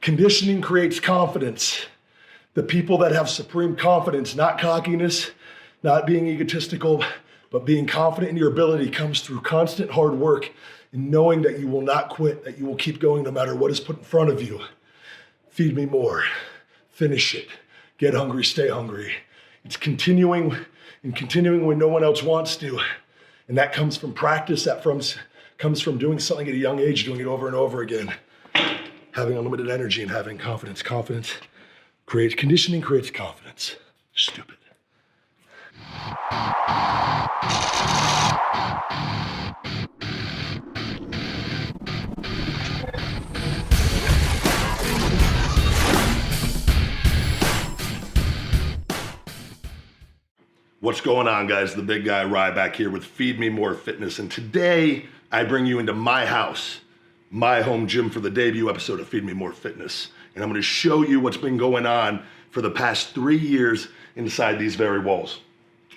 Conditioning creates confidence. The people that have supreme confidence, not cockiness, not being egotistical, but being confident in your ability, comes through constant hard work and knowing that you will not quit, that you will keep going no matter what is put in front of you. Feed me more. Finish it. Get hungry, stay hungry. It's continuing when no one else wants to. And that comes from practice, comes from doing something at a young age, doing it over and over again. Having unlimited energy and having confidence. Conditioning creates confidence. Stupid. What's going on, guys? The Big Guy Ryback here with Feed Me More Fitness. And today I bring you into my house, my home gym, for the debut episode of Feed Me More Fitness. And I'm going to show you what's been going on for the past 3 years inside these very walls.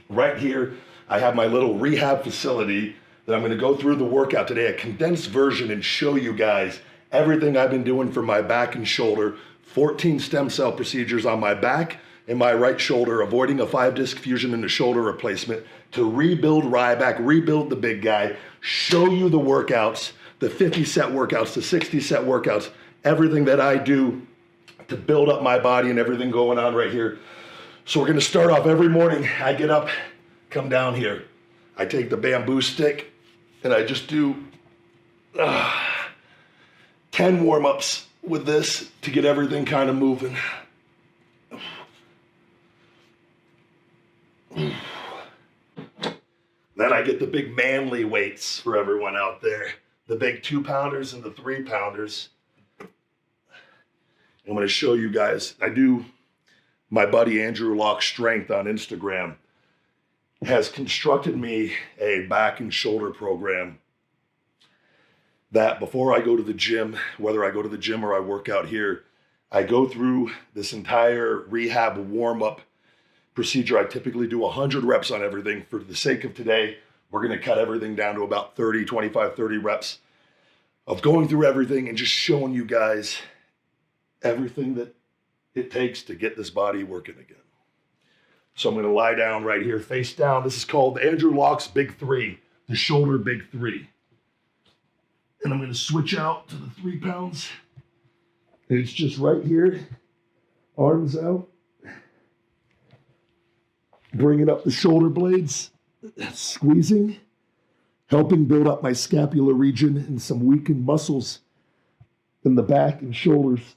Right here, I have my little rehab facility that I'm going to go through the workout today, a condensed version, and show you guys everything I've been doing for my back and shoulder, 14 stem cell procedures on my back and my right shoulder, avoiding a 5-disc fusion and a shoulder replacement to rebuild Ryback, rebuild the big guy, show you the workouts, the 50-set workouts, the 60-set workouts, everything that I do to build up my body and everything going on right here. So we're gonna start off every morning. I get up, come down here. I take the bamboo stick and I just do 10 warm-ups with this to get everything kind of moving. Then I get the big manly weights for everyone out there. The big 2-pounders and the 3-pounders. I'm gonna show you guys, my buddy Andrew Locke Strength on Instagram has constructed me a back and shoulder program that before I go to the gym, whether I go to the gym or I work out here, I go through this entire rehab warm-up procedure. I typically do 100 reps on everything. For the sake of today, we're gonna cut everything down to about 25, 30 reps of going through everything and just showing you guys everything that it takes to get this body working again. So I'm gonna lie down right here, face down. This is called Andrew Locke's Big 3, the shoulder Big 3. And I'm gonna switch out to the 3 pounds. And it's just right here, arms out. Bringing up the shoulder blades, squeezing, helping build up my scapular region and some weakened muscles in the back and shoulders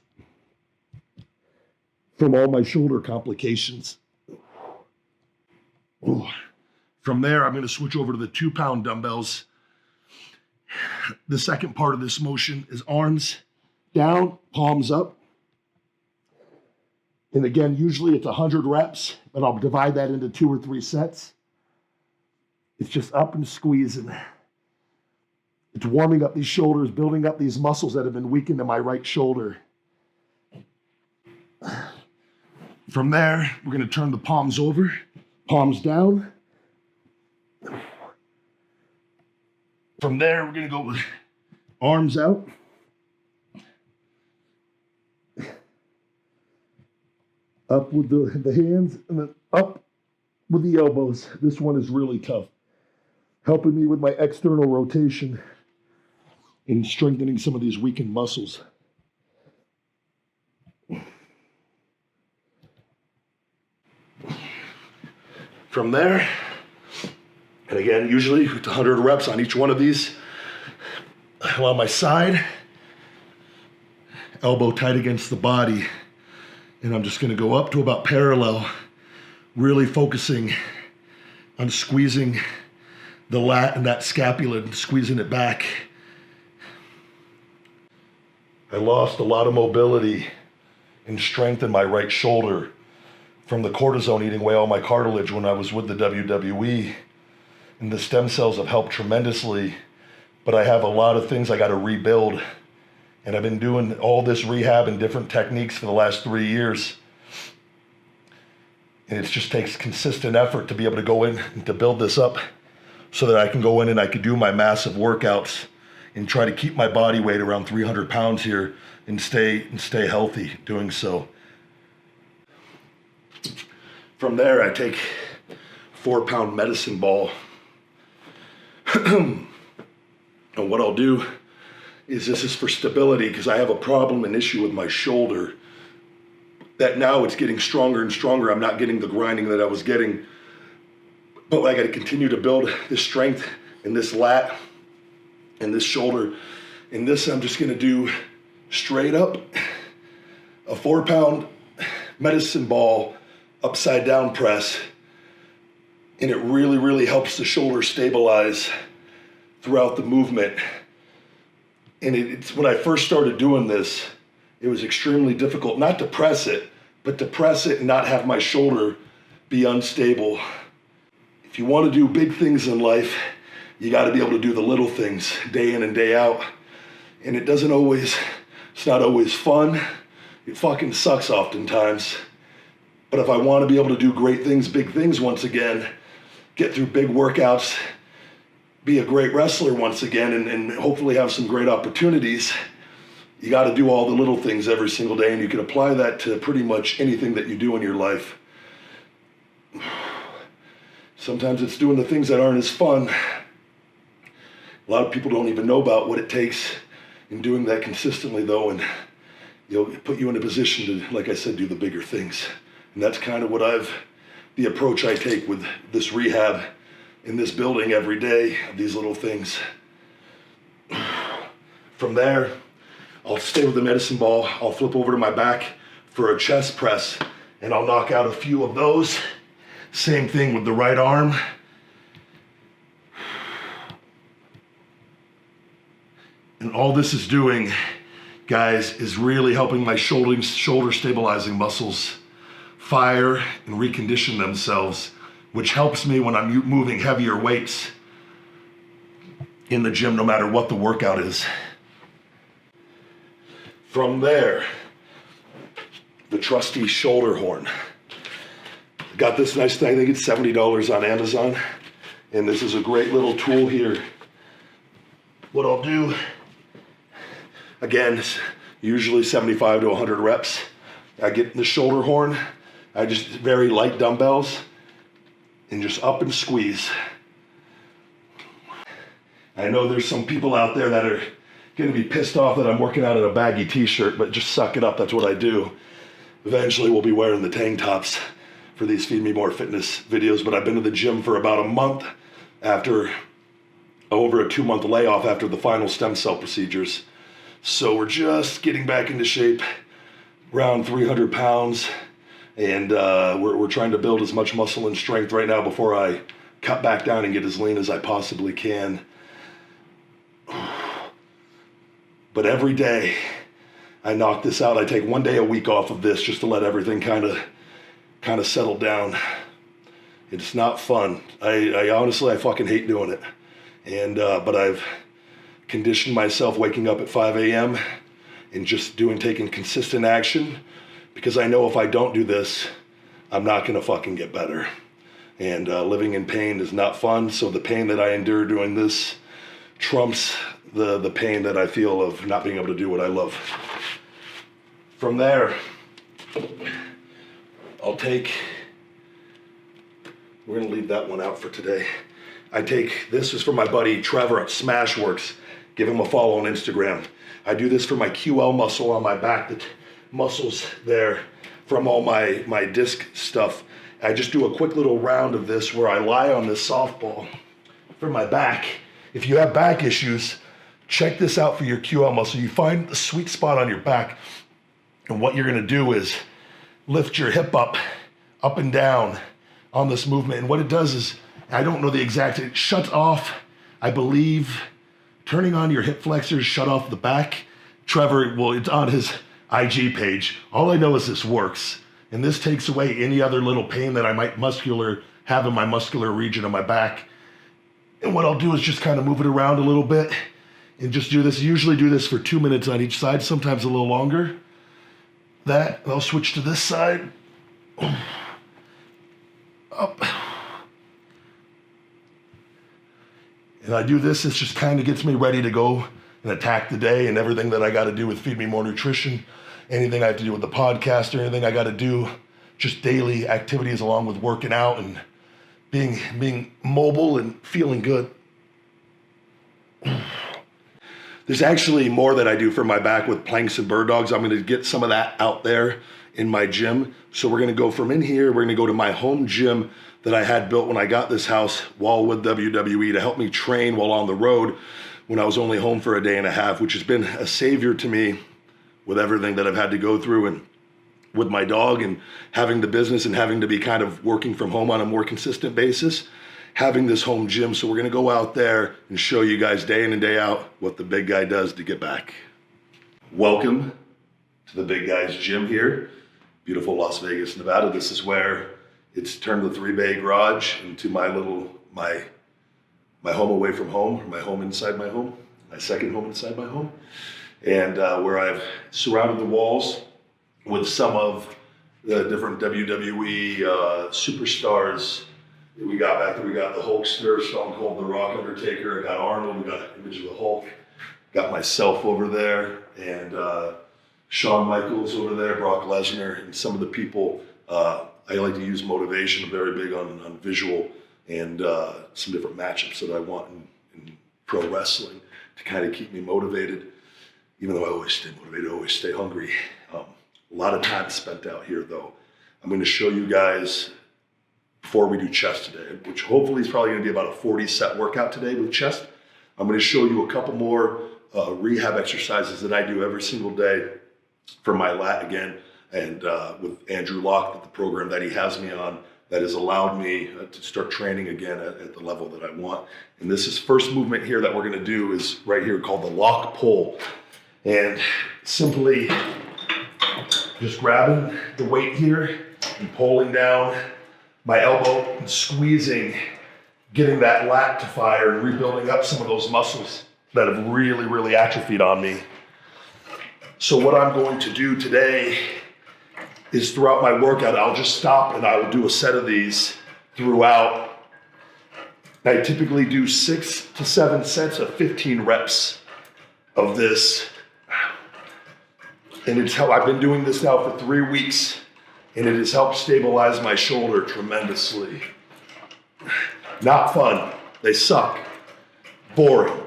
from all my shoulder complications. Ooh. From there, I'm going to switch over to the 2-pound dumbbells. The second part of this motion is arms down, palms up. And again, usually it's 100 reps, but I'll divide that into 2 or 3 sets. It's just up and squeezing. It's warming up these shoulders, building up these muscles that have been weakened in my right shoulder. From there, we're going to turn the palms over, palms down. From there, we're going to go with arms out. Up with the hands and then up with the elbows. This one is really tough. Helping me with my external rotation and strengthening some of these weakened muscles. From there, and again, usually it's 100 reps on each one of these. I'm on my side, elbow tight against the body. And I'm just gonna go up to about parallel, really focusing on squeezing the lat and that scapula and squeezing it back. I lost a lot of mobility and strength in my right shoulder from the cortisone eating away all my cartilage when I was with the WWE. And the stem cells have helped tremendously, but I have a lot of things I gotta rebuild. And I've been doing all this rehab and different techniques for the last 3 years. And it just takes consistent effort to be able to go in and to build this up so that I can go in and I can do my massive workouts and try to keep my body weight around 300 pounds here and stay healthy doing so. From there, I take 4-pound medicine ball. And what I'll do is, this is for stability, because I have a problem, an issue with my shoulder, that now it's getting stronger and stronger. I'm not getting the grinding that I was getting, but I got to continue to build this strength in this lat and this shoulder. In this, I'm just going to do straight up a 4-pound medicine ball upside down press, and it really, really helps the shoulder stabilize throughout the movement. And it's when I first started doing this, it was extremely difficult not to press it, but to press it and not have my shoulder be unstable. If you want to do big things in life, you got to be able to do the little things day in and day out. And it's not always fun. It fucking sucks oftentimes. But if I want to be able to do great things, big things once again, get through big workouts, be a great wrestler once again, and hopefully have some great opportunities, you got to do all the little things every single day, and you can apply that to pretty much anything that you do in your life. Sometimes it's doing the things that aren't as fun. A lot of people don't even know about what it takes in doing that consistently, though, and put you in a position to, like I said, do the bigger things. And that's kind of the approach I take with this rehab in this building every day, these little things. From there, I'll stay with the medicine ball. I'll flip over to my back for a chest press, and I'll knock out a few of those. Same thing with the right arm. And all this is doing, guys, is really helping my shoulder stabilizing muscles fire and recondition themselves, which helps me when I'm moving heavier weights in the gym, no matter what the workout is. From there, the trusty shoulder horn. Got this nice thing, I think it's $70 on Amazon, and this is a great little tool here. What I'll do, again, usually 75 to 100 reps. I get the shoulder horn, I just very light dumbbells, and just up and squeeze. I know there's some people out there that are gonna be pissed off that I'm working out in a baggy t-shirt, but just suck it up, that's what I do. Eventually we'll be wearing the tank tops for these Feed Me More Fitness videos, but I've been to the gym for about a month after over a 2-month layoff after the final stem cell procedures. So we're just getting back into shape, around 300 pounds, and we're trying to build as much muscle and strength right now before I cut back down and get as lean as I possibly can. But every day I knock this out. I take 1 day a week off of this just to let everything kind of settle down. It's not fun. I honestly, I fucking hate doing it. And but I've conditioned myself waking up at 5 a.m. and just taking consistent action, because I know if I don't do this, I'm not gonna fucking get better. And living in pain is not fun, so the pain that I endure doing this trumps the pain that I feel of not being able to do what I love. From there, we're gonna leave that one out for today. This is for my buddy Trevor at Smashworks. Give him a follow on Instagram. I do this for my QL muscle on my back, the muscles there from all my disc stuff. I just do a quick little round of this where I lie on this softball for my back. If you have back issues, check this out for your QL muscle. You find the sweet spot on your back, and what you're gonna do is lift your hip up and down on this movement. And what it does is, I don't know the exact, it shuts off, I believe, turning on your hip flexors, shut off the back. Trevor, well, it's on his IG page. All I know is this works. And this takes away any other little pain that I might have in my muscular region of my back. And what I'll do is just kind of move it around a little bit and just do this. Usually do this for 2 minutes on each side, sometimes a little longer. I'll switch to this side. Up. And I do this, it just kind of gets me ready to go and attack the day and everything that I got to do with Feed Me More Nutrition, anything I have to do with the podcast or anything I got to do, just daily activities along with working out and being mobile and feeling good. There's actually more that I do for my back with planks and bird dogs. I'm going to get some of that out there in my gym. So we're going to go from in here, we're going to go to my home gym that I had built when I got this house while with WWE to help me train while on the road when I was only home for a day and a half, which has been a savior to me with everything that I've had to go through and with my dog and having the business and having to be kind of working from home on a more consistent basis, having this home gym. So we're going to go out there and show you guys day in and day out what the big guy does to get back. Welcome to the Big Guy's gym here, beautiful Las Vegas, Nevada. This is where it's turned the 3-bay garage into my home away from home, my home inside my home, my second home inside my home, and where I've surrounded the walls with some of the different WWE superstars that we got back there. We got the Hulkster, Stone Cold, The Rock, Undertaker. I got Arnold. We got an image of the Hulk. Got myself over there, and Shawn Michaels over there, Brock Lesnar, and some of the people. I like to use motivation. I'm very big on visual and some different matchups that I want in pro wrestling to kind of keep me motivated. Even though I always stay motivated, I always stay hungry. A lot of time spent out here, though. I'm going to show you guys before we do chest today, which hopefully is probably going to be about a 40-set workout today with chest. I'm going to show you a couple more rehab exercises that I do every single day for my lat again, and with Andrew Locke, the program that he has me on, that has allowed me to start training again at the level that I want. And this is first movement here that we're going to do is right here called the lock pull. And simply just grabbing the weight here and pulling down my elbow and squeezing, getting that lat to fire and rebuilding up some of those muscles that have really, really atrophied on me. So what I'm going to do today is throughout my workout, I'll just stop and I will do a set of these throughout. I typically do 6 to 7 sets of 15 reps of this. And it's how I've been doing this now for 3 weeks, and it has helped stabilize my shoulder tremendously. Not fun. They suck. Boring.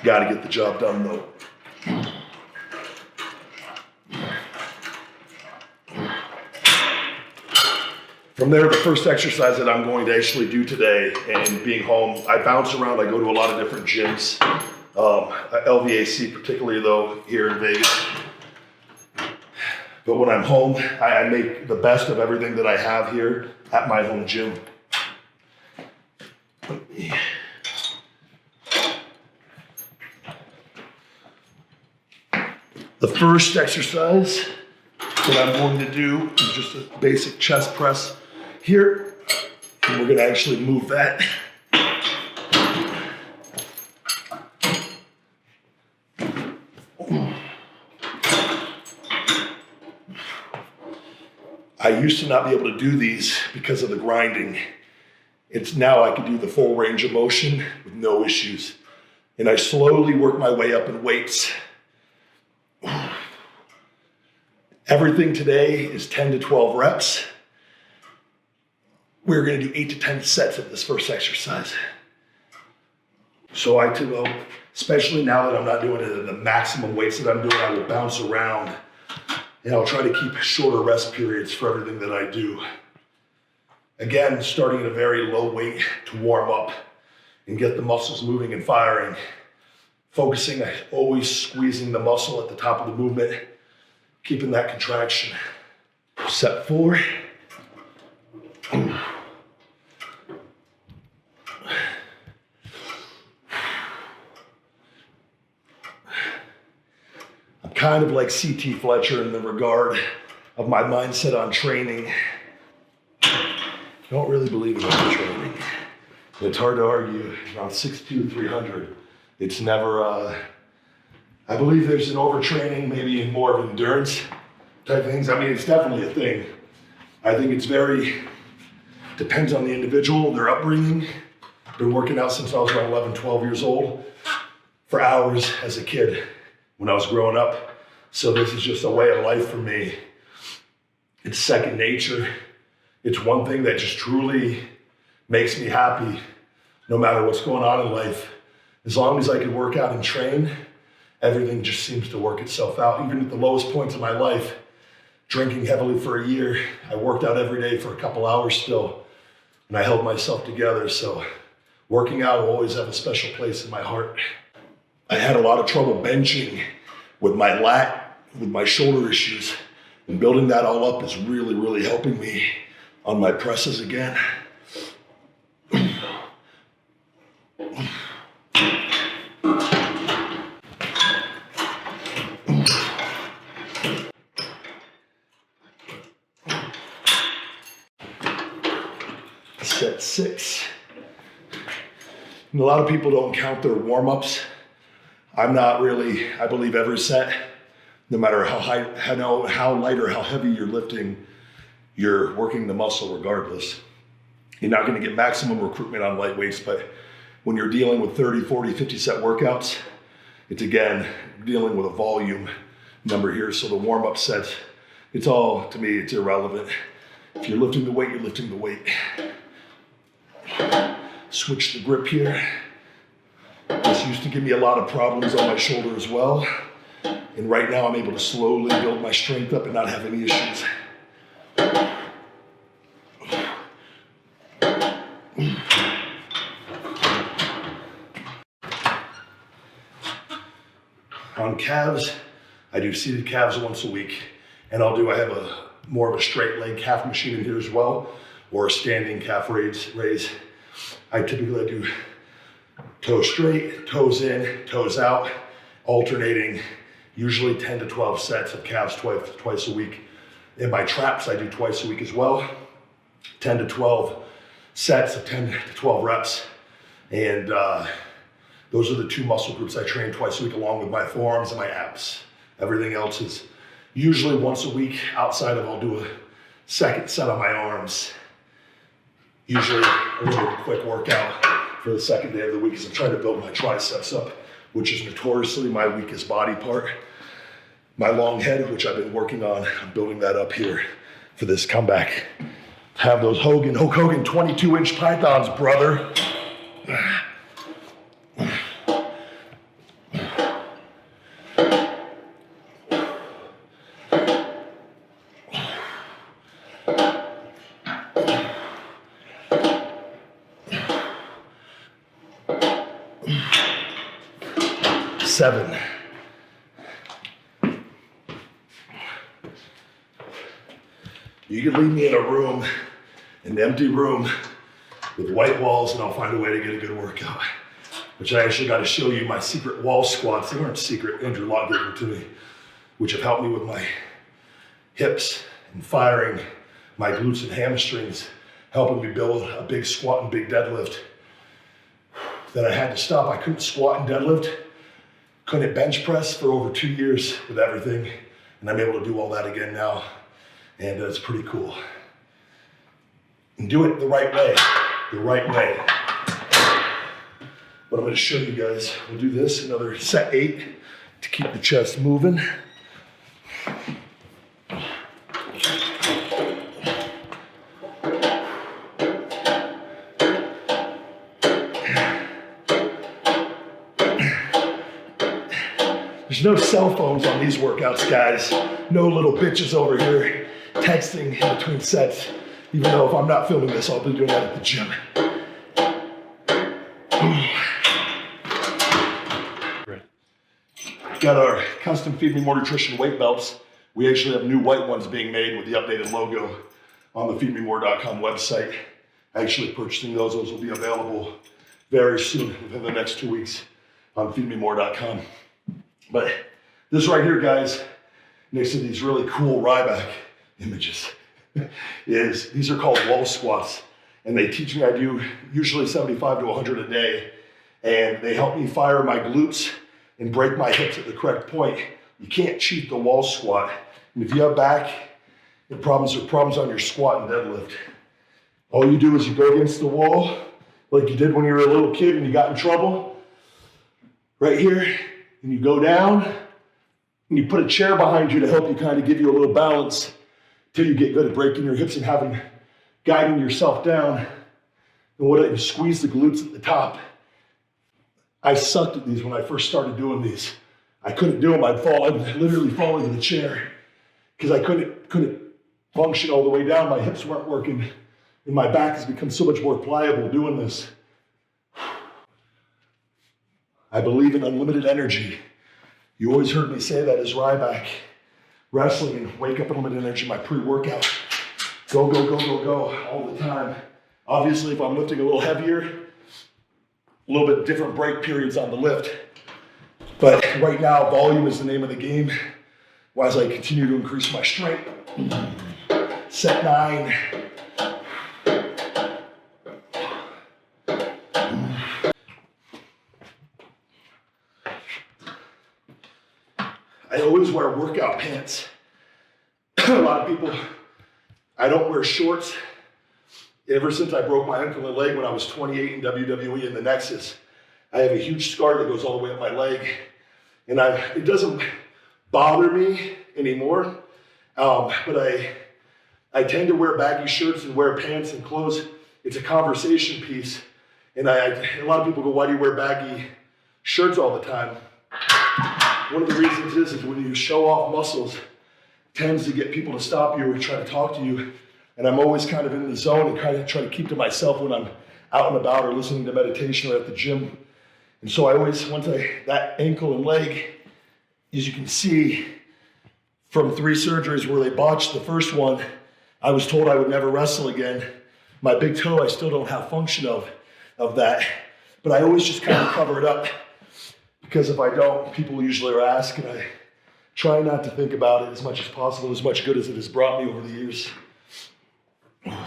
Got to get the job done though. From there, the first exercise that I'm going to actually do today, and being home, I bounce around, I go to a lot of different gyms. LVAC particularly though, here in Vegas. But when I'm home, I make the best of everything that I have here at my home gym. The first exercise that I'm going to do is just a basic chest press here. And we're going to actually move that. I used to not be able to do these because of the grinding. It's now I can do the full range of motion with no issues. And I slowly work my way up in weights. Everything today is 10 to 12 reps. We're going to do 8 to 10 sets of this first exercise. So especially now that I'm not doing it at the maximum weights that I'm doing, I will bounce around. And I'll try to keep shorter rest periods for everything that I do. Again, starting at a very low weight to warm up and get the muscles moving and firing. Focusing, always squeezing the muscle at the top of the movement, keeping that contraction. Set 4. Kind of like C.T. Fletcher in the regard of my mindset on training. I don't really believe in training. It's hard to argue around 6'2", 300. It's never, I believe there's an overtraining, maybe more of endurance type things. I mean, it's definitely a thing. I think it's depends on the individual, their upbringing. Been working out since I was around 11, 12 years old. for hours as a kid when I was growing up. So this is just a way of life for me. It's second nature. It's one thing that just truly makes me happy no matter what's going on in life. As long as I can work out and train, everything just seems to work itself out. Even at the lowest points of my life, drinking heavily for a year, I worked out every day for a couple hours still, and I held myself together. So working out will always have a special place in my heart. I had a lot of trouble benching with my lat, with my shoulder issues, and building that all up is really, really helping me on my presses again. Set 6. And a lot of people don't count their warm-ups. I'm not really. I believe every set, no matter how light or how heavy you're lifting, you're working the muscle regardless. You're not going to get maximum recruitment on light weights, but when you're dealing with 30, 40, 50 set workouts, it's again dealing with a volume number here. So the warm-up sets, it's all, to me, it's irrelevant. If you're lifting the weight, you're lifting the weight. Switch the grip here. This used to give me a lot of problems on my shoulder as well. And right now I'm able to slowly build my strength up and not have any issues. On calves, I do seated calves once a week. And I have more of a straight leg calf machine in here as well, or a standing calf raise. I typically do toes straight, toes in, toes out, alternating usually 10 to 12 sets of calves twice a week. In my traps, I do twice a week as well, 10 to 12 sets of 10 to 12 reps. And those are the two muscle groups I train twice a week, along with my forearms and my abs. Everything else is usually once a week. Outside of, I'll do a second set on my arms. Usually a little quick workout for the second day of the week as I'm trying to build my triceps up, which is notoriously my weakest body part. My long head, which I've been working on, I'm building that up here for this comeback. Have those Hulk Hogan 22-inch pythons, brother. 7. You can leave me in a room, an empty room with white walls, and I'll find a way to get a good workout. Which I actually got to show you my secret wall squats. They weren't secret, Andrew Lott gave them to me, which have helped me with my hips and firing my glutes and hamstrings, helping me build a big squat and big deadlift that I had to stop. I couldn't squat and deadlift, couldn't bench press for over 2 years with everything, and I'm able to do all that again now, and it's pretty cool. And do it the right way, But I'm gonna show you guys. We'll do this, another set 8 to keep the chest moving. There's no cell phones on these workouts, guys. No little bitches over here texting in between sets. Even though if I'm not filming this, I'll be doing that at the gym. Got our custom Feed Me More Nutrition weight belts. We actually have new white ones being made with the updated logo on the feedmemore.com website. Actually purchasing those will be available very soon, within the next 2 weeks on feedmemore.com. But this right here, guys, next to these really cool Ryback images, these are called wall squats. And they teach me, I do usually 75 to 100 a day. And they help me fire my glutes and break my hips at the correct point. You can't cheat the wall squat. And if you have back and problems on your squat and deadlift, all you do is you go against the wall like you did when you were a little kid and you got in trouble. right here, and you go down, and you put a chair behind you to help you kind of give you a little balance till you get good at breaking your hips and guiding yourself down. And you squeeze the glutes at the top. I sucked at these when I first started doing these. I couldn't do them. I'd literally fall into the chair because I couldn't function all the way down. My hips weren't working, and my back has become so much more pliable doing this. I believe in unlimited energy. You always heard me say that as Ryback. Wrestling and wake up unlimited energy, my pre-workout. Go, go, go, go, go all the time. Obviously, if I'm lifting a little heavier, a little bit different break periods on the lift. But right now, volume is the name of the game. As I continue to increase my strength. Set 9. I always wear workout pants. A lot of people, I don't wear shorts. Ever since I broke my ankle and leg when I was 28 in WWE in the Nexus, I have a huge scar that goes all the way up my leg. And it doesn't bother me anymore, but I tend to wear baggy shirts and wear pants and clothes. It's a conversation piece. And a lot of people go, why do you wear baggy shirts all the time? One of the reasons is when you show off muscles, it tends to get people to stop you or try to talk to you. And I'm always kind of in the zone and kind of try to keep to myself when I'm out and about or listening to meditation or at the gym. And so that ankle and leg, as you can see from 3 surgeries where they botched the first one, I was told I would never wrestle again. My big toe, I still don't have function of that. But I always just kind of cover it up because if I don't, people usually are asking. I try not to think about it as much as possible, as much good as it has brought me over the years.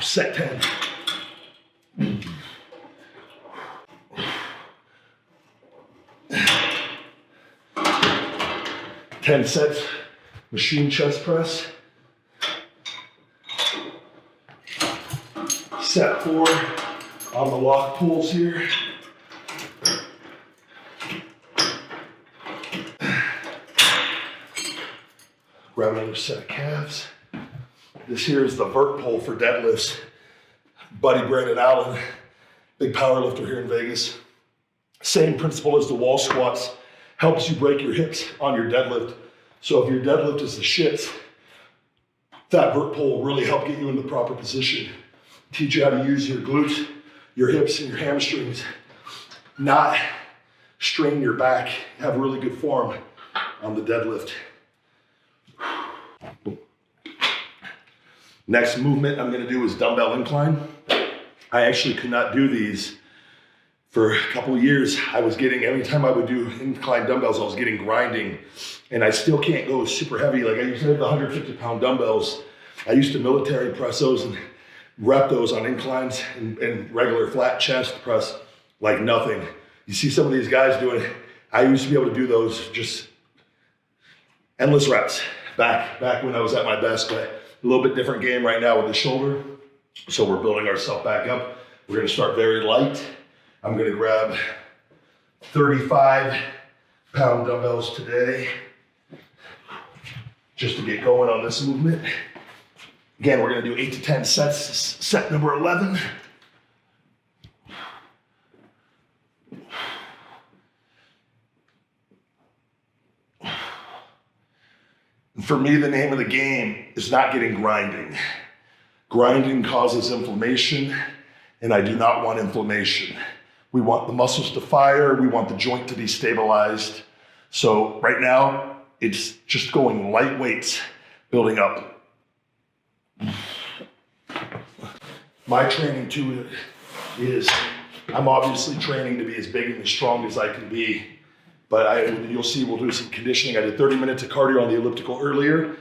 Set 10. 10 sets, machine chest press. Set 4 on the lock pulls here. Grab another set of calves. This here is the vert pull for deadlifts. Buddy Brandon Allen, big power lifter here in Vegas. Same principle as the wall squats. Helps you break your hips on your deadlift. So if your deadlift is the shits, that vert pull will really help get you in the proper position. Teach you how to use your glutes, your hips, and your hamstrings. Not strain your back. Have really good form on the deadlift. Next movement I'm gonna do is dumbbell incline. I actually could not do these for a couple of years. Every time I would do incline dumbbells, I was getting grinding, and I still can't go super heavy. Like I used to have the 150-pound dumbbells. I used to military press those and rep those on inclines and regular flat chest press like nothing. You see some of these guys doing it. I used to be able to do those just endless reps back when I was at my best, but a little bit different game right now with the shoulder. So we're building ourselves back up. We're gonna start very light. I'm gonna grab 35-pound dumbbells today just to get going on this movement. Again, we're gonna do 8 to 10 sets, set number 11. And for me, the name of the game is not getting grinding. Grinding causes inflammation, and I do not want inflammation. We want the muscles to fire. We want the joint to be stabilized. So right now, it's just going light weights, building up. My training too is, I'm obviously training to be as big and as strong as I can be, but you'll see we'll do some conditioning. I did 30 minutes of cardio on the elliptical earlier,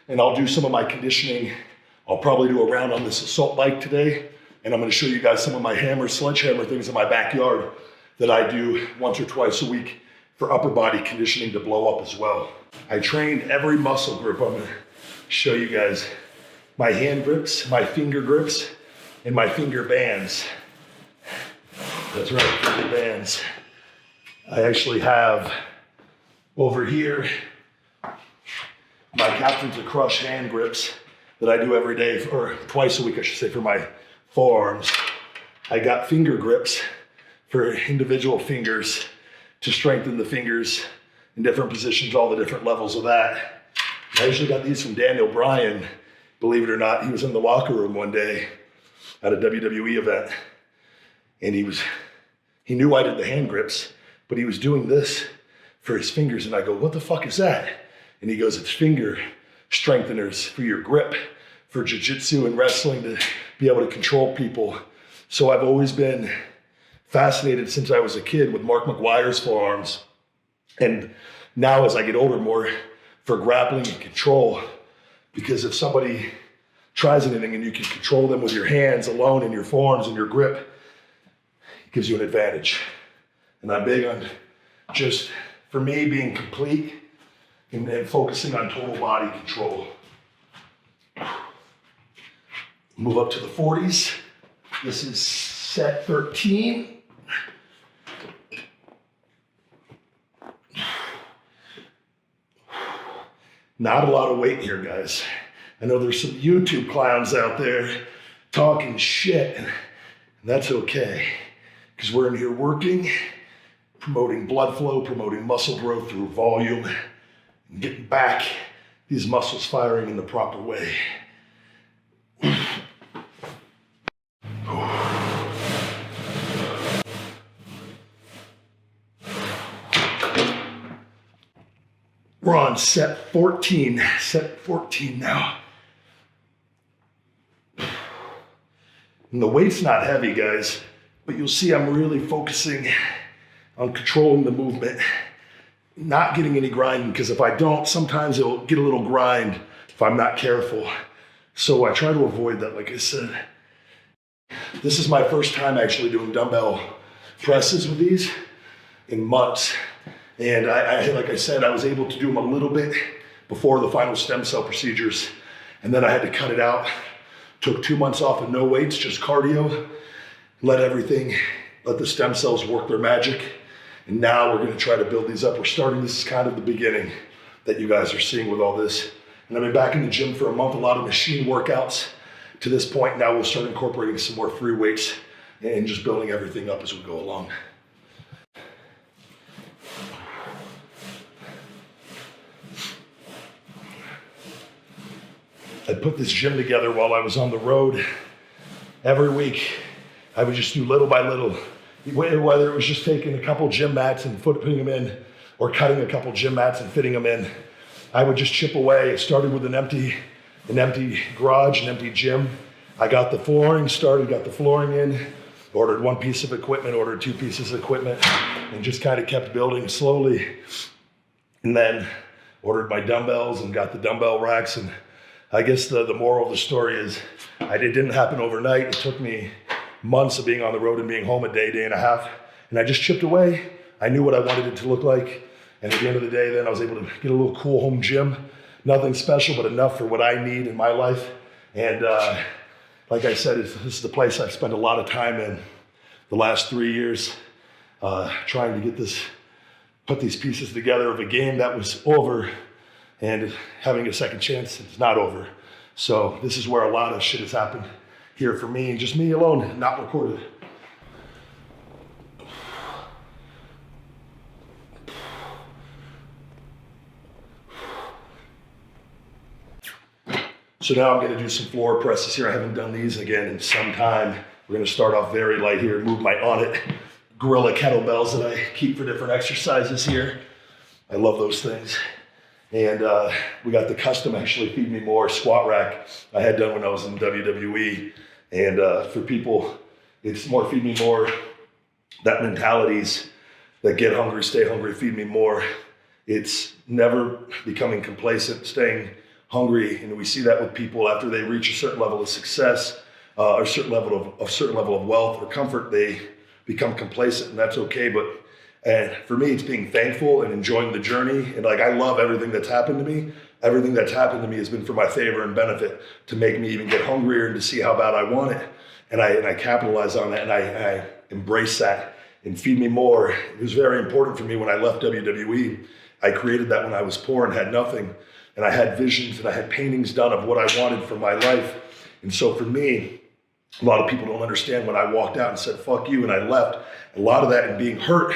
and I'll do some of my conditioning. I'll probably do a round on this assault bike today. And I'm gonna show you guys some of my sledgehammer things in my backyard that I do once or twice a week for upper body conditioning to blow up as well. I trained every muscle group. I'm gonna show you guys my hand grips, my finger grips, and my finger bands. That's right, finger bands. I actually have over here my Captain's of Crush hand grips that I do every day, or twice a week, I should say, for my forearms. I got finger grips for individual fingers to strengthen the fingers in different positions, all the different levels of that. I actually got these from Daniel Bryan. Believe it or not, he was in the locker room one day at a WWE event, and he knew I did the hand grips, but he was doing this for his fingers, and I go, what the fuck is that? And he goes, it's finger strengtheners for your grip, for jiu-jitsu and wrestling to be able to control people. So I've always been fascinated since I was a kid with Mark McGuire's forearms. And now as I get older, more for grappling and control. Because if somebody tries anything and you can control them with your hands alone and your forearms and your grip, it gives you an advantage. And I'm big on just, for me, being complete and focusing on total body control. Move up to the 40s. This is set 13. Not a lot of weight here, guys. I know there's some YouTube clowns out there talking shit, and that's okay, because we're in here working, promoting blood flow, promoting muscle growth through volume, and getting back these muscles firing in the proper way. We're on set 14 now. And the weight's not heavy, guys, but you'll see I'm really focusing on controlling the movement, not getting any grinding, because if I don't, sometimes it'll get a little grind if I'm not careful. So I try to avoid that, like I said. This is my first time actually doing dumbbell presses with these in months. And I, like I said, I was able to do them a little bit before the final stem cell procedures. And then I had to cut it out. Took 2 months off of no weights, just cardio. Let the stem cells work their magic. And now we're gonna try to build these up. This is kind of the beginning that you guys are seeing with all this. And I've been back in the gym for a month, a lot of machine workouts to this point. Now we'll start incorporating some more free weights and just building everything up as we go along. I put this gym together while I was on the road. Every week, I would just do little by little, whether it was just taking a couple gym mats and putting them in, or cutting a couple gym mats and fitting them in. I would just chip away. It started with an empty garage, an empty gym. I got the flooring started, got the flooring in, ordered one piece of equipment, ordered 2 pieces of equipment, and just kind of kept building slowly. And then ordered my dumbbells and got the dumbbell racks. And I guess the moral of the story is it didn't happen overnight. It took me months of being on the road and being home a day and a half. And I just chipped away. I knew what I wanted it to look like. And at the end of the day, then I was able to get a little cool home gym. Nothing special, but enough for what I need in my life. And like I said, this is the place I've spent a lot of time in the last 3 years, trying to put these pieces together of a game that was over, and having a second chance, it's not over. So this is where a lot of shit has happened here for me, and just me alone, not recorded. So now I'm gonna do some floor presses here. I haven't done these again in some time. We're gonna start off very light here, move my Onnit Gorilla kettlebells that I keep for different exercises here. I love those things. And we got the custom, actually, Feed Me More squat rack I had done when I was in WWE. And for people, it's more Feed Me More, that mentalities that get hungry, stay hungry, feed me more. It's never becoming complacent, staying hungry. And we see that with people after they reach a certain level of success, or a certain level of wealth or comfort, they become complacent, and that's okay. But for me, it's being thankful and enjoying the journey. And like, I love everything that's happened to me. Everything that's happened to me has been for my favor and benefit, to make me even get hungrier and to see how bad I want it. And I capitalize on that, and I embrace that And Feed Me More, it was very important for me when I left WWE. I created that when I was poor and had nothing. And I had visions and I had paintings done of what I wanted for my life. And so for me, a lot of people don't understand when I walked out and said, fuck you, and I left. A lot of that and being hurt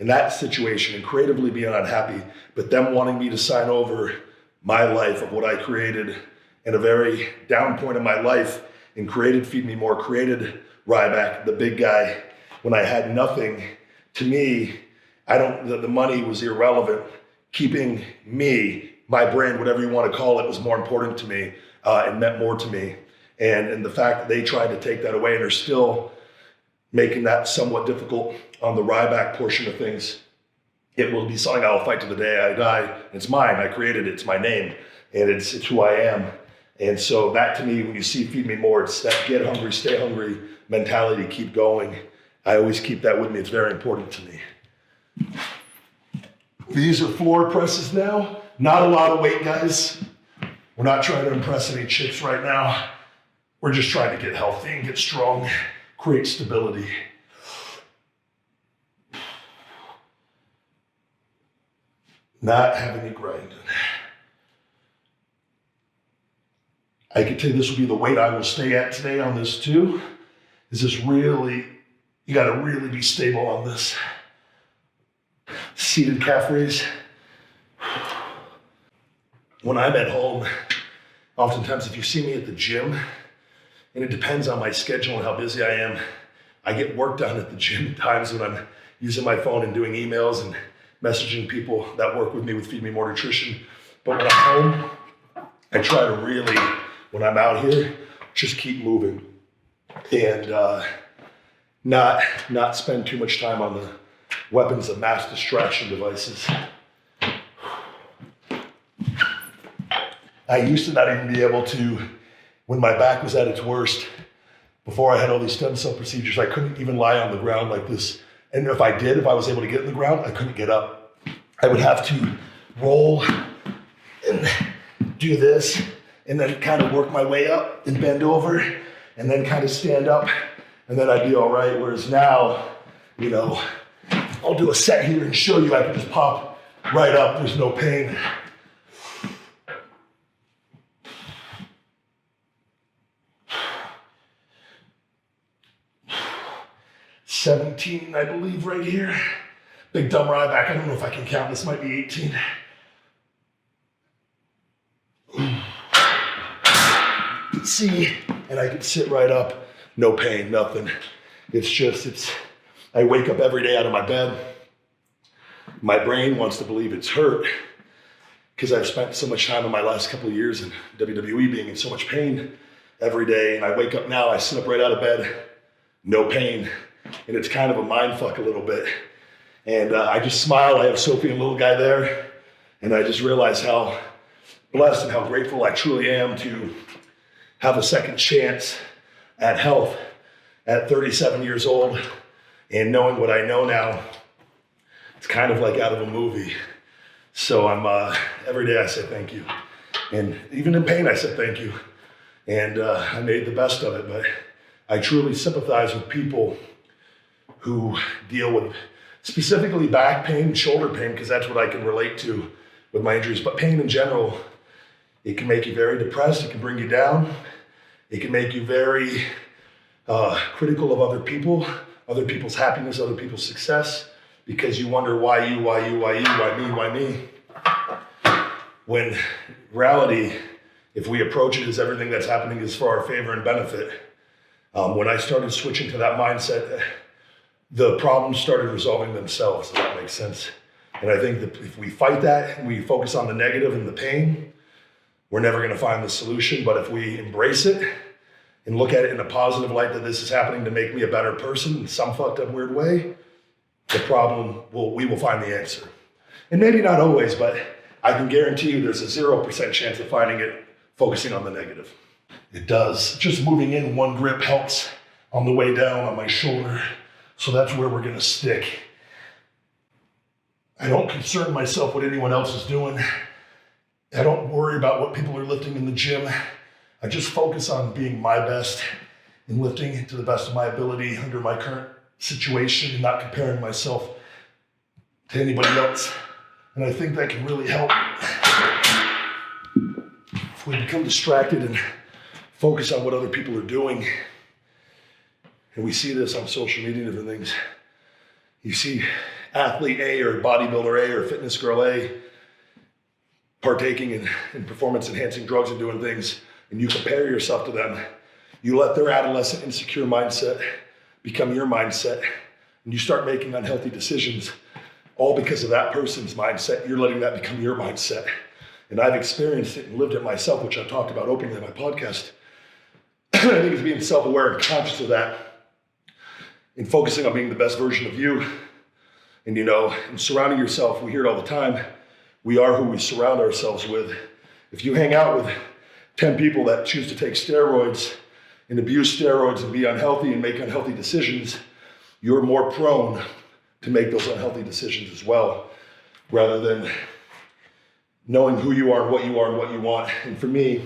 in that situation and creatively being unhappy, but them wanting me to sign over my life of what I created in a very down point in my life and created Feed Me More, created Ryback, the big guy, when I had nothing. To me, the money was irrelevant. Keeping me, my brand, whatever you want to call it, was more important to me and meant more to me. And the fact that they tried to take that away and are still making that somewhat difficult on the Ryback portion of things, it will be something I'll fight to the day I die. It's mine, I created it, it's my name, and it's who I am. And so that to me, when you see Feed Me More, it's that get hungry, stay hungry mentality, keep going. I always keep that with me, it's very important to me. These are floor presses now. Not a lot of weight, guys. We're not trying to impress any chicks right now. We're just trying to get healthy and get strong, create stability. Not have any grinding. I can tell you this will be the weight I will stay at today on this too. Is this really, you gotta really be stable on this. Seated calf raise. When I'm at home, oftentimes if you see me at the gym, and it depends on my schedule and how busy I am, I get work done at the gym times when I'm using my phone and doing emails and messaging people that work with me with Feed Me More Nutrition. But when I'm home, I try to really, when I'm out here, just keep moving and not spend too much time on the weapons of mass distraction devices. I used to not even be able to, when my back was at its worst, before I had all these stem cell procedures, I couldn't even lie on the ground like this. And if I was able to get in the ground, I couldn't get up. I would have to roll and do this and then kind of work my way up and bend over and then kind of stand up and then I'd be all right. Whereas now, I'll do a set here and show you I can just pop right up. There's no pain. $17, I believe, right here. Big dumb Ryback. I don't know if I can count. This might be 18. See, and I can sit right up. No pain, nothing. I wake up every day out of my bed. My brain wants to believe it's hurt because I've spent so much time in my last couple of years in WWE being in so much pain every day. And I wake up now, I sit up right out of bed, no pain. And it's kind of a mind fuck a little bit. And I just smile. I have Sophie and little guy there. And I just realize how blessed and how grateful I truly am to have a second chance at health at 37 years old. And knowing what I know now, it's kind of like out of a movie. So every day I say thank you. And even in pain, I said thank you. And I made the best of it. But I truly sympathize with people who deal with specifically back pain, shoulder pain, because that's what I can relate to with my injuries. But pain in general, it can make you very depressed. It can bring you down. It can make you very critical of other people, other people's happiness, other people's success, because you wonder why you, why me. When in reality, if we approach it as everything that's happening is for our favor and benefit, when I started switching to that mindset, the problems started resolving themselves, if that makes sense. And I think that if we fight that and we focus on the negative and the pain, we're never going to find the solution. But if we embrace it and look at it in a positive light that this is happening to make me a better person in some fucked up weird way, the problem, we will find the answer. And maybe not always, but I can guarantee you there's a 0% chance of finding it focusing on the negative. It does. Just moving in one grip helps on the way down on my shoulder. So that's where we're gonna stick. I don't concern myself what anyone else is doing. I don't worry about what people are lifting in the gym. I just focus on being my best and lifting to the best of my ability under my current situation and not comparing myself to anybody else. And I think that can really help if we become distracted and focus on what other people are doing. And we see this on social media and different things. You see athlete A or bodybuilder A or fitness girl A partaking in performance enhancing drugs and doing things, and you compare yourself to them. You let their adolescent insecure mindset become your mindset, and you start making unhealthy decisions all because of that person's mindset. You're letting that become your mindset. And I've experienced it and lived it myself, which I've talked about openly on my podcast. I think it's being self-aware and conscious of that and focusing on being the best version of you. And and surrounding yourself, we hear it all the time, we are who we surround ourselves with. If you hang out with 10 people that choose to take steroids and abuse steroids and be unhealthy and make unhealthy decisions, you're more prone to make those unhealthy decisions as well, rather than knowing who you are and what you are and what you want. And for me,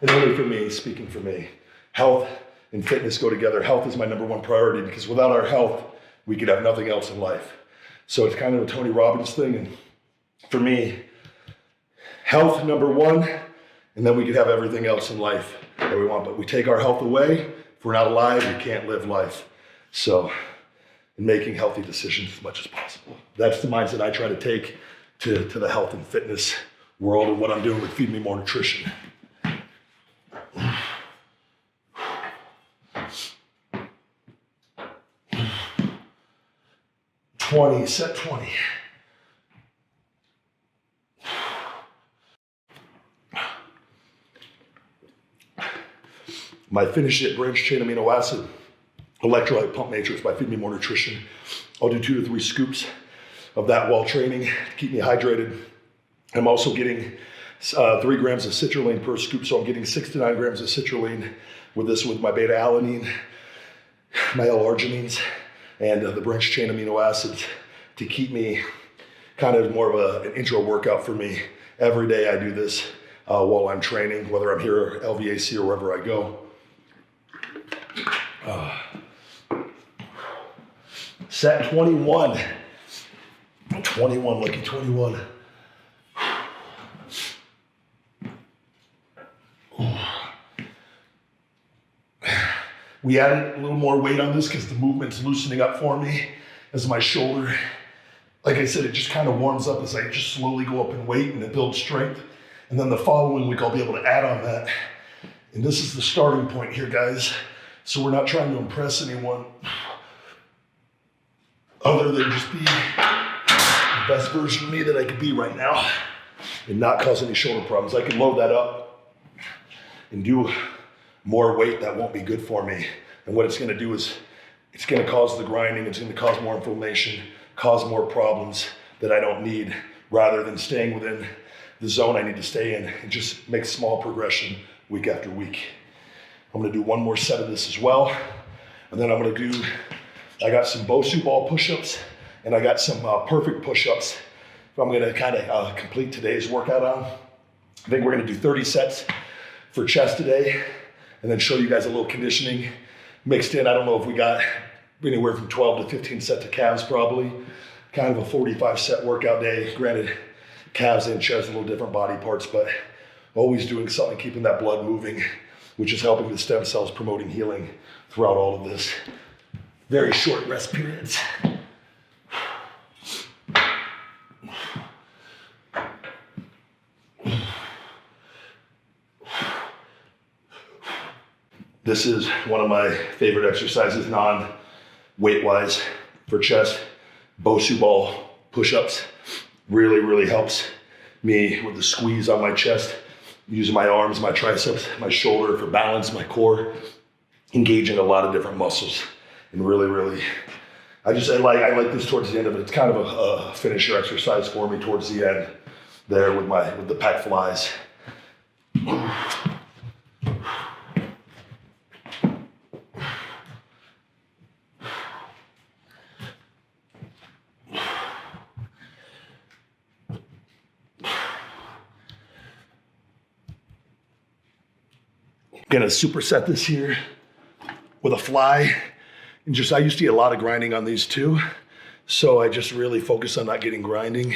and only for me, speaking for me, health and fitness go together. Health is my number one priority, because without our health, we could have nothing else in life. So it's kind of a Tony Robbins thing. And for me, health number one, and then we could have everything else in life that we want. But we take our health away, if we're not alive, we can't live life. So, in making healthy decisions as much as possible. That's the mindset I try to take to the health and fitness world, and what I'm doing with Feed Me More Nutrition. Set 20. My Finish It Branch Chain Amino Acid Electrolyte Pump Matrix by Feed Me More Nutrition. I'll do 2 to 3 scoops of that while training to keep me hydrated. I'm also getting 3 grams of citrulline per scoop, so I'm getting 6 to 9 grams of citrulline with my beta alanine, my L-arginines, and the branched chain amino acids to keep me kind of more of an intro workout for me. Every day I do this while I'm training, whether I'm here at LVAC or wherever I go. Set 21. 21, lucky 21. We added a little more weight on this because the movement's loosening up for me as my shoulder, like I said, it just kind of warms up as I just slowly go up in weight and it builds strength. And then the following week, I'll be able to add on that. And this is the starting point here, guys. So we're not trying to impress anyone other than just be the best version of me that I could be right now and not cause any shoulder problems. I can load that up and do more weight that won't be good for me. And what it's gonna do is it's gonna cause the grinding, it's gonna cause more inflammation, cause more problems that I don't need, rather than staying within the zone I need to stay in and just make small progression week after week. I'm gonna do 1 more set of this as well. And then I got some Bosu ball push-ups and I got some perfect push-ups I'm gonna kind of complete today's workout on. I think we're gonna do 30 sets for chest today and then show you guys a little conditioning mixed in. I don't know if we got anywhere from 12 to 15 sets of calves probably. Kind of a 45 set workout day. Granted, calves and chest, a little different body parts, but always doing something, keeping that blood moving, which is helping the stem cells, promoting healing throughout all of this. Very short rest periods. This is one of my favorite exercises, non-weight-wise, for chest. Bosu ball push-ups really, really helps me with the squeeze on my chest, using my arms, my triceps, my shoulder for balance, my core, engaging a lot of different muscles. And really, really, I like this towards the end of it. It's kind of a finisher exercise for me towards the end there with the pec flies. Gonna superset this here with a fly And just, I used to get a lot of grinding on these too. So I just really focus on not getting grinding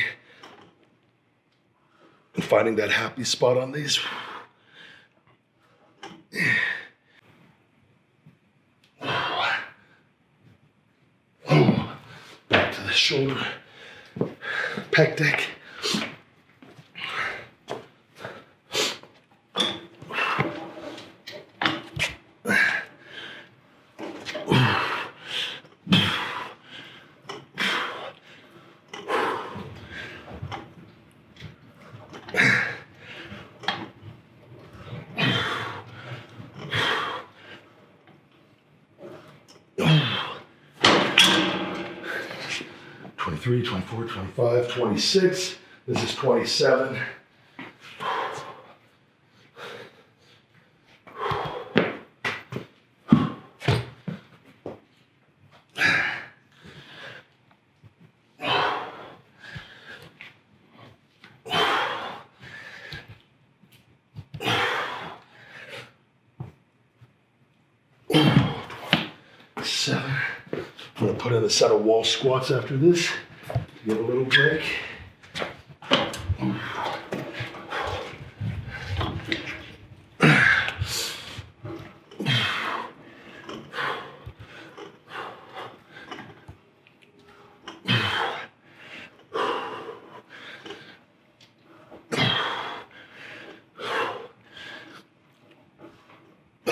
and finding that happy spot on these. Back to the shoulder, pec deck. Three, 24, 25, 26. This is 27. Seven. I'm gonna put in a set of wall squats after this. Give a little break.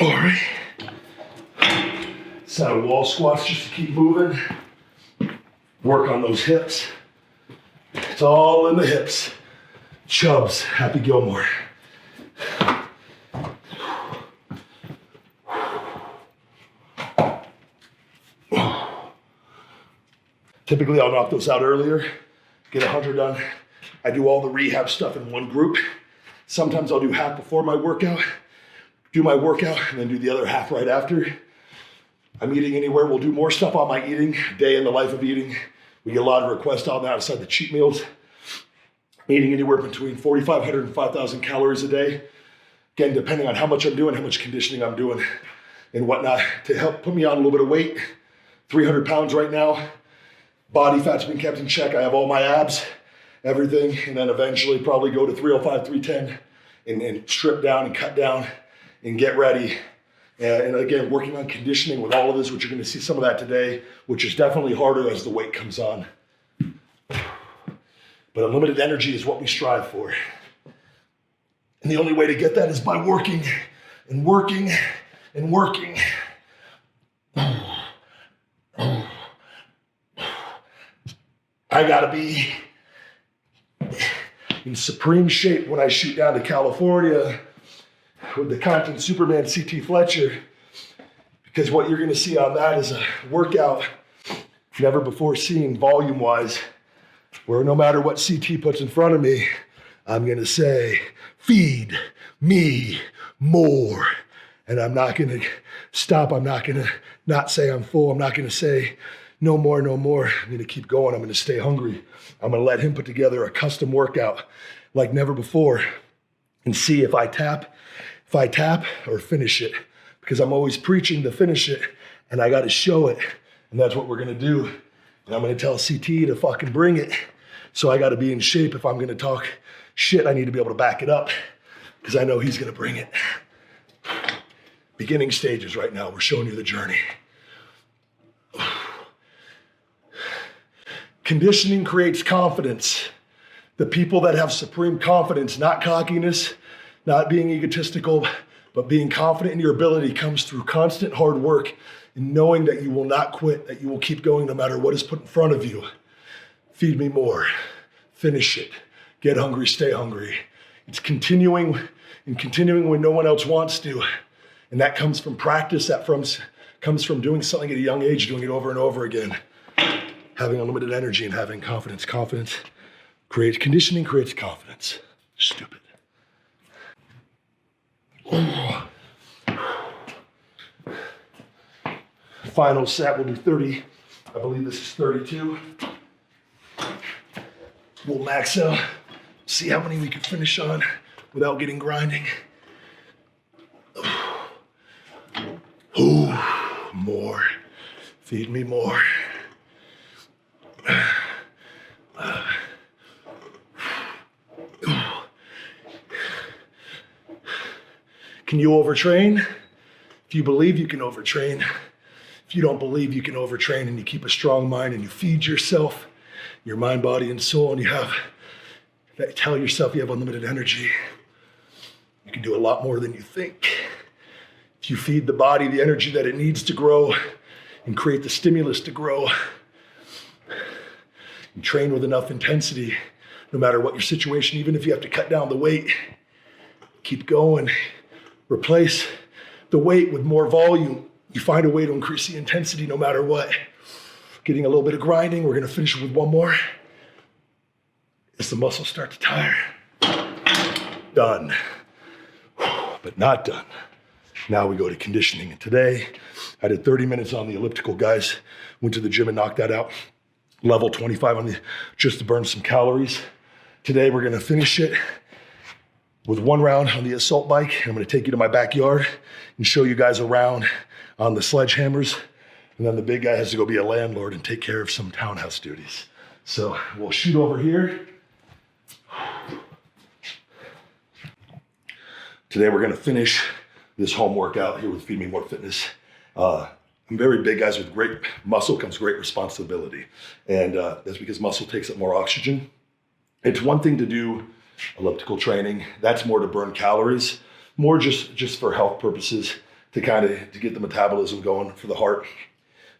All right. Set of wall squats just to keep moving. Work on those hips. It's all in the hips. Chubbs, Happy Gilmore. Typically, I'll knock those out earlier, get 100 done. I do all the rehab stuff in one group. Sometimes I'll do half before my workout, do my workout, and then do the other half right after. I'm eating anywhere. We'll do more stuff on my eating, day in the life of eating. We get a lot of requests on that outside the cheat meals. Eating anywhere between 4,500 and 5,000 calories a day. Again, depending on how much I'm doing, how much conditioning I'm doing and whatnot to help put me on a little bit of weight. 300 pounds right now. Body fat's been kept in check. I have all my abs, everything, and then eventually probably go to 305, 310 and strip down and cut down and get ready. And again, working on conditioning with all of this, which you're gonna see some of that today, which is definitely harder as the weight comes on. But unlimited energy is what we strive for. And the only way to get that is by working and working and working. I gotta be in supreme shape when I shoot down to California with the Compton Superman CT Fletcher, because what you're gonna see on that is a workout never before seen volume-wise, where no matter what CT puts in front of me, I'm gonna say, feed me more. And I'm not gonna stop. I'm not gonna not say I'm full. I'm not gonna say no more, no more. I'm gonna keep going. I'm gonna stay hungry. I'm gonna let him put together a custom workout like never before and see if I tap or finish it. Because I'm always preaching to finish it and I gotta show it. And that's what we're gonna do. And I'm gonna tell CT to fucking bring it. So I gotta be in shape. If I'm gonna talk shit, I need to be able to back it up because I know he's gonna bring it. Beginning stages right now. We're showing you the journey. Conditioning creates confidence. The people that have supreme confidence, not cockiness, not being egotistical, but being confident in your ability, comes through constant hard work and knowing that you will not quit, that you will keep going no matter what is put in front of you. Feed me more, finish it, get hungry, stay hungry. It's continuing when no one else wants to. And that comes from practice, that comes from doing something at a young age, doing it over and over again. Having unlimited energy and having confidence. Conditioning creates confidence. Stupid. Final set, we'll do 30. I believe this is 32. We'll max out, see how many we can finish on without getting grinding. Ooh, more. Feed me more. Can you overtrain? If you believe you can overtrain. If you don't believe you can overtrain and you keep a strong mind and you feed yourself, your mind, body, and soul, and tell yourself you have unlimited energy, you can do a lot more than you think. If you feed the body the energy that it needs to grow and create the stimulus to grow, and train with enough intensity, no matter what your situation, even if you have to cut down the weight, keep going. Replace the weight with more volume. You find a way to increase the intensity no matter what. Getting a little bit of grinding. We're gonna finish with one more. As the muscles start to tire. Done, but not done. Now we go to conditioning. And today, I did 30 minutes on the elliptical, guys. Went to the gym and knocked that out. Level 25 on just to burn some calories. Today, we're gonna finish it with one round on the assault bike. I'm gonna take you to my backyard and show you guys around on the sledgehammers. And then the big guy has to go be a landlord and take care of some townhouse duties. So we'll shoot over here. Today we're gonna finish this home workout here with Feed Me More Fitness. I'm very big, guys. With great muscle comes great responsibility. And that's because muscle takes up more oxygen. It's one thing to do elliptical training. That's more to burn calories, more just for health purposes, to get the metabolism going for the heart.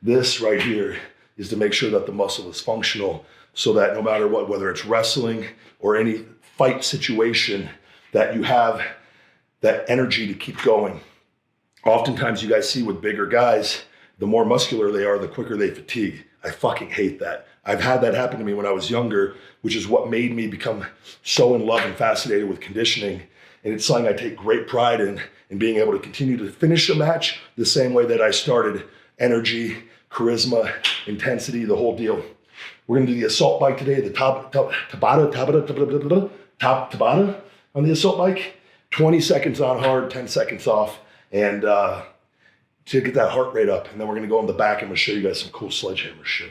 This right here is to make sure that the muscle is functional so that no matter what, whether it's wrestling or any fight situation, that you have that energy to keep going. Oftentimes you guys see with bigger guys, the more muscular they are, the quicker they fatigue. I fucking hate that. I've had that happen to me when I was younger, which is what made me become so in love and fascinated with conditioning. And it's something I take great pride in being able to continue to finish a match the same way that I started. Energy, charisma, intensity, the whole deal. We're gonna do the assault bike today, the Tabata on the assault bike. 20 seconds on hard, 10 seconds off, and to get that heart rate up. And then we're gonna go on the back and I'm gonna show you guys some cool sledgehammer shit.